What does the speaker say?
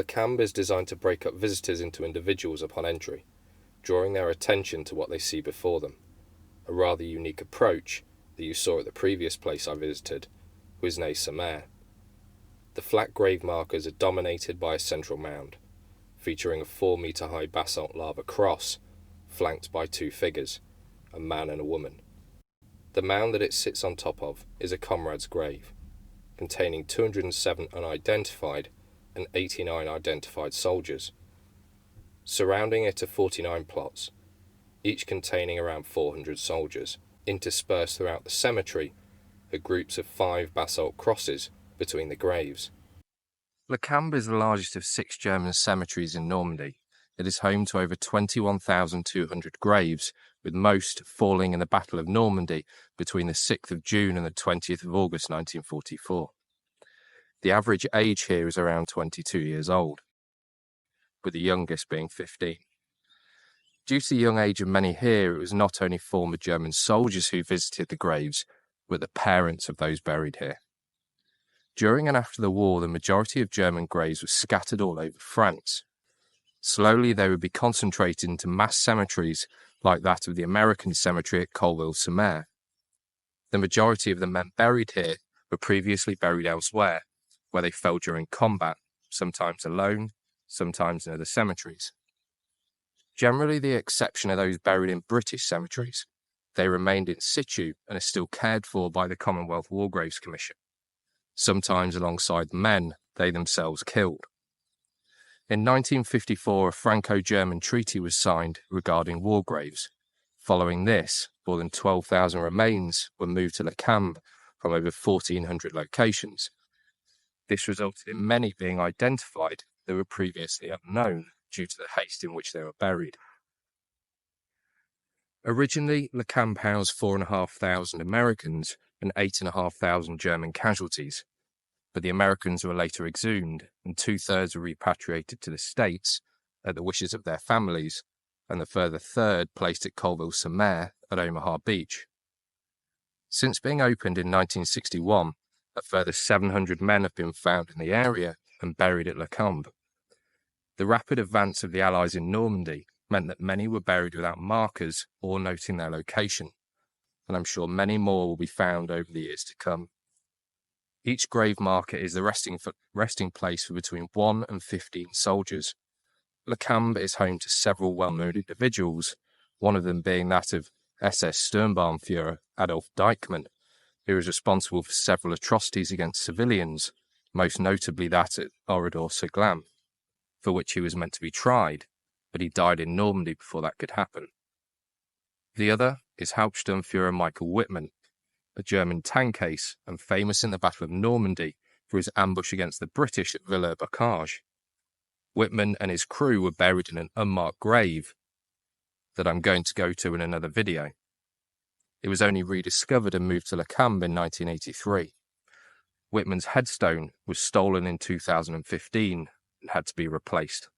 Cambe is designed to break up visitors into individuals upon entry, drawing their attention to what they see before them. A rather unique approach that you saw at the previous place I visited, Colleville-sur-Mer. The flat grave markers are dominated by a central mound, featuring a 4-metre high basalt lava cross, flanked by 2 figures, a man and a woman. The mound that it sits on top of is a comrade's grave, containing 207 unidentified and 89 identified soldiers. Surrounding it are 49 plots, each containing around 400 soldiers. Interspersed throughout the cemetery are groups of 5 basalt crosses between the graves. Cambe is the largest of 6 German cemeteries in Normandy. It is home to over 21,200 graves, with most falling in the Battle of Normandy between the 6th of June and the 20th of August 1944. The average age here is around 22 years old, with the youngest being 15. Due to the young age of many here, it was not only former German soldiers who visited the graves, but the parents of those buried here. During and after the war, the majority of German graves were scattered all over France. Slowly, they would be concentrated into mass cemeteries like that of the American cemetery at Colleville-sur-Mer. The majority of the men buried here were previously buried elsewhere, where they fell during combat, sometimes alone, sometimes in other cemeteries. Generally, the exception are those buried in British cemeteries. They remained in situ and are still cared for by the Commonwealth War Graves Commission, sometimes alongside the men they themselves killed. In 1954, a Franco-German Treaty was signed regarding war graves. Following this, more than 12,000 remains were moved to Cambe from over 1,400 locations. This resulted in many being identified that were previously unknown due to the haste in which they were buried. Originally, Cambe housed 4,500 Americans and 8,500 German casualties, but the Americans were later exhumed and 2/3 were repatriated to the States at the wishes of their families, and the further third placed at Colleville-sur-Mer at Omaha Beach. Since being opened in 1961, a further 700 men have been found in the area and buried at Cambe. The rapid advance of the Allies in Normandy meant that many were buried without markers or noting their location, and I'm sure many more will be found over the years to come. Each grave marker is the resting place for between 1 and 15 soldiers. Cambe is home to several well-known individuals, one of them being that of SS Sturmbannführer Adolf Diekmann, who was responsible for several atrocities against civilians, most notably that at Oradour-sur-Glane, for which he was meant to be tried, but he died in Normandy before that could happen. The other is Hauptsturmführer Michael Wittmann, a German tank ace and famous in the Battle of Normandy for his ambush against the British at Villers-Bocage. Wittmann and his crew were buried in an unmarked grave that I'm going to go to in another video. It was only rediscovered and moved to Cambe in 1983. Wittmann's headstone was stolen in 2015 and had to be replaced.